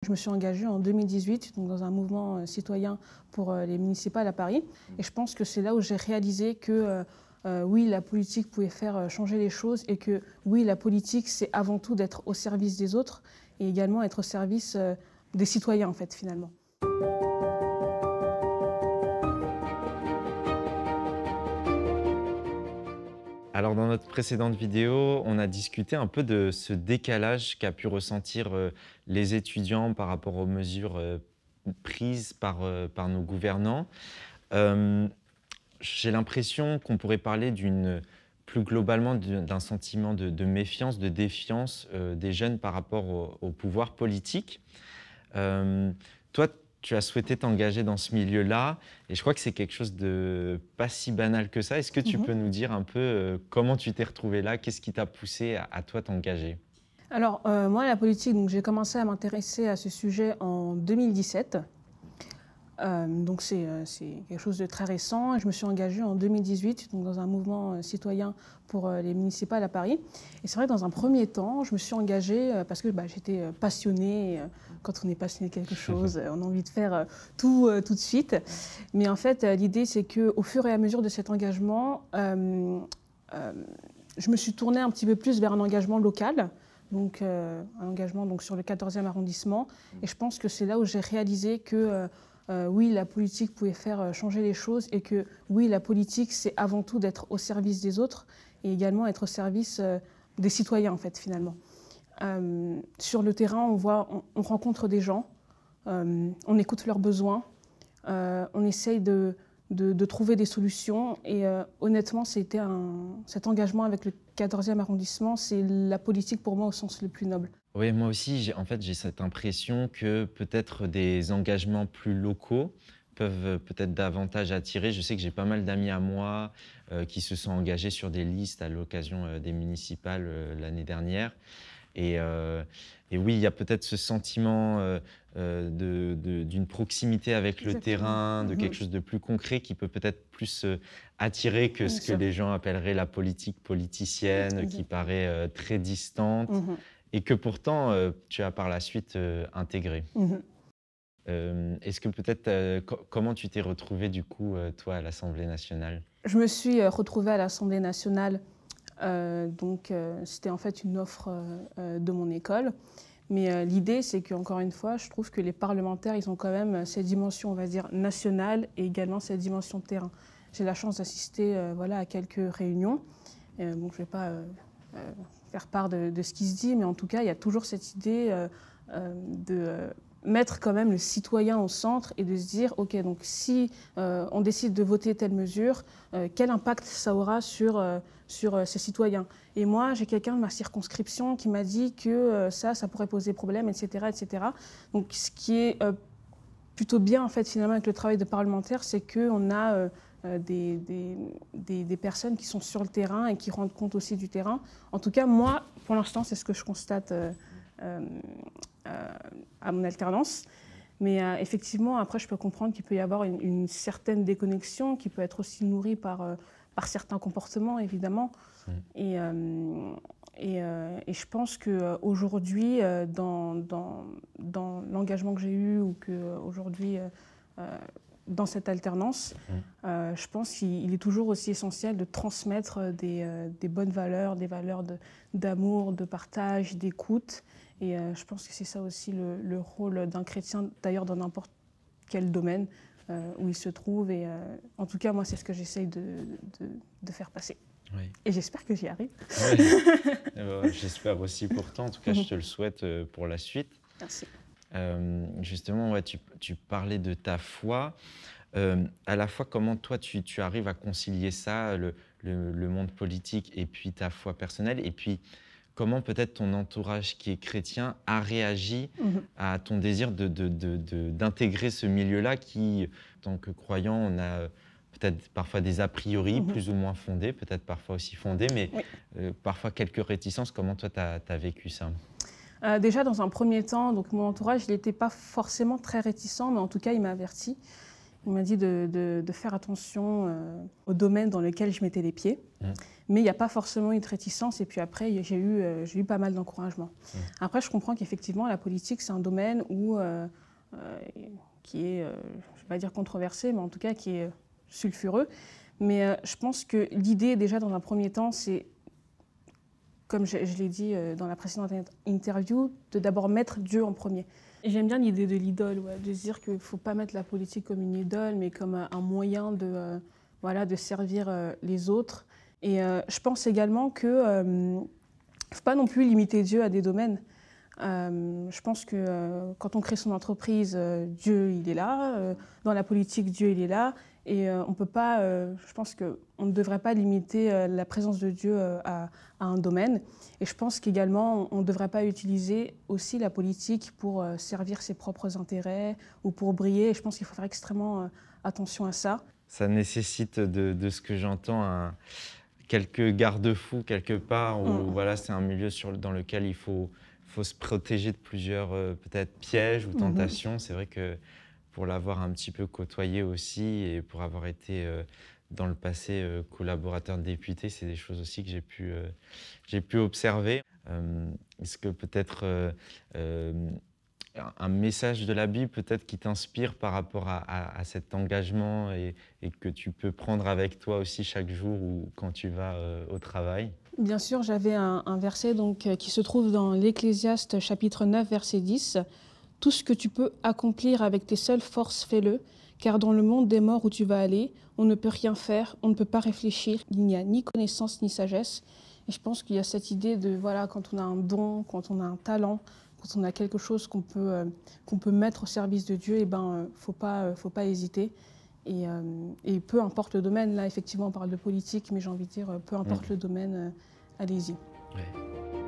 Je me suis engagée en 2018 donc dans un mouvement citoyen pour les municipales à Paris. Et je pense que c'est là où j'ai réalisé que oui, la politique pouvait faire changer les choses et que oui, la politique, c'est avant tout d'être au service des autres et également être au service des citoyens, en fait, finalement. Alors dans notre précédente vidéo, on a discuté un peu de ce décalage qu'a pu ressentir les étudiants par rapport aux mesures prises par nos gouvernants. J'ai l'impression qu'on pourrait parler plus globalement d'un sentiment de méfiance, de défiance des jeunes par rapport au pouvoir politique. Toi, tu as souhaité t'engager dans ce milieu-là et je crois que c'est quelque chose de pas si banal que ça. Est-ce que tu peux nous dire un peu comment tu t'es retrouvé là? Qu'est-ce qui t'a poussé à toi t'engager? Alors, moi, la politique, j'ai commencé à m'intéresser à ce sujet en 2017. Donc c'est quelque chose de très récent. Je me suis engagée en 2018 donc dans un mouvement citoyen pour les municipales à Paris. Et c'est vrai que dans un premier temps, je me suis engagée parce que j'étais passionnée. Quand on est passionné de quelque chose, on a envie de faire tout de suite. Mais en fait, l'idée, c'est qu'au fur et à mesure de cet engagement, je me suis tournée un petit peu plus vers un engagement local. Donc un engagement sur le 14e arrondissement. Et je pense que c'est là où j'ai réalisé que oui, la politique pouvait faire changer les choses et que oui, la politique, c'est avant tout d'être au service des autres et également être au service des citoyens, en fait, finalement. Sur le terrain, on rencontre des gens, on écoute leurs besoins, on essaye de trouver des solutions et honnêtement, cet engagement avec le 14e arrondissement, c'est la politique pour moi au sens le plus noble. Oui, moi aussi, j'ai cette impression que peut-être des engagements plus locaux peuvent peut-être davantage attirer. Je sais que j'ai pas mal d'amis à moi qui se sont engagés sur des listes à l'occasion des municipales l'année dernière. Et oui, il y a peut-être ce sentiment d'une proximité avec le terrain, de quelque chose de plus concret qui peut peut-être plus attirer que ce que les gens appelleraient la politique politicienne, qui paraît très distante. Et que pourtant, tu as par la suite intégré. Est-ce que peut-être, comment tu t'es retrouvée du coup, toi, à l'Assemblée nationale? Je me suis retrouvée à l'Assemblée nationale, c'était en fait une offre de mon école. Mais l'idée, c'est qu'encore une fois, je trouve que les parlementaires, ils ont quand même cette dimension, on va dire, nationale et également cette dimension de terrain. J'ai la chance d'assister à quelques réunions. Je ne vais pas faire part de ce qui se dit, mais en tout cas, il y a toujours cette idée de mettre quand même le citoyen au centre et de se dire, OK, donc si on décide de voter telle mesure, quel impact ça aura sur ces citoyens? Et moi, j'ai quelqu'un de ma circonscription qui m'a dit que ça pourrait poser problème, etc., etc. Donc, ce qui est plutôt bien, en fait, finalement, avec le travail de parlementaire, c'est qu'on a des personnes qui sont sur le terrain et qui rendent compte aussi du terrain. En tout cas, moi, pour l'instant, c'est ce que je constate à mon alternance. Mais effectivement, après, je peux comprendre qu'il peut y avoir une certaine déconnexion qui peut être aussi nourrie par certains comportements, évidemment. Et je pense qu'aujourd'hui, dans l'engagement que j'ai eu ou qu'aujourd'hui, dans cette alternance, je pense qu'il est toujours aussi essentiel de transmettre des bonnes valeurs, des valeurs d'amour, de partage, d'écoute. Et je pense que c'est ça aussi le rôle d'un chrétien, d'ailleurs dans n'importe quel domaine où il se trouve. Et en tout cas, moi, c'est ce que j'essaye de faire passer. Oui. Et j'espère que j'y arrive. Oui. J'espère aussi pour toi. En tout cas, je te le souhaite pour la suite. Merci. Justement, ouais, tu parlais de ta foi. À la fois, comment toi, tu arrives à concilier ça, le monde politique et puis ta foi personnelle, et puis comment peut-être ton entourage qui est chrétien a réagi à ton désir d'intégrer ce milieu-là qui, en tant que croyant, on a peut-être parfois des a priori plus ou moins fondés, peut-être parfois aussi fondés, mais parfois quelques réticences. Comment toi, tu as vécu ça? Déjà, dans un premier temps, donc mon entourage, il n'était pas forcément très réticent, mais en tout cas, il m'a averti. Il m'a dit de faire attention au domaine dans lequel je mettais les pieds. Mais il n'y a pas forcément eu de réticence. Et puis après, j'ai eu pas mal d'encouragement. Après, je comprends qu'effectivement, la politique, c'est un domaine qui est, je ne vais pas dire controversé, mais en tout cas qui est sulfureux. Mais je pense que l'idée, déjà, dans un premier temps, c'est, comme je l'ai dit dans la précédente interview, de d'abord mettre Dieu en premier. Et j'aime bien l'idée de l'idole, de se dire qu'il ne faut pas mettre la politique comme une idole, mais comme un moyen de servir les autres. Et je pense également qu'il ne faut pas non plus limiter Dieu à des domaines. Je pense que quand on crée son entreprise, Dieu, il est là. Dans la politique, Dieu, il est là. Et on peut pas, je pense qu'on ne devrait pas limiter la présence de Dieu à un domaine. Et je pense qu'également, on ne devrait pas utiliser aussi la politique pour servir ses propres intérêts ou pour briller. Et je pense qu'il faut faire extrêmement attention à ça. Ça nécessite, de ce que j'entends, quelques garde-fous quelque part, où voilà, c'est un milieu dans lequel il faut se protéger de plusieurs peut-être pièges ou tentations. C'est vrai que pour l'avoir un petit peu côtoyé aussi et pour avoir été dans le passé collaborateur de député, c'est des choses aussi que j'ai pu observer. Est-ce que peut-être un message de la Bible peut-être qui t'inspire par rapport à cet engagement et que tu peux prendre avec toi aussi chaque jour ou quand tu vas au travail? Bien sûr, j'avais un verset qui se trouve dans l'Ecclésiaste chapitre 9, verset 10. « Tout ce que tu peux accomplir avec tes seules forces, fais-le, car dans le monde des morts où tu vas aller, on ne peut rien faire, on ne peut pas réfléchir, il n'y a ni connaissance ni sagesse. » Et je pense qu'il y a cette idée de, voilà, quand on a un don, quand on a un talent, quand on a quelque chose qu'on peut mettre au service de Dieu, faut pas hésiter. Et peu importe le domaine, là effectivement on parle de politique, mais j'ai envie de dire, peu importe le domaine, allez-y. Ouais.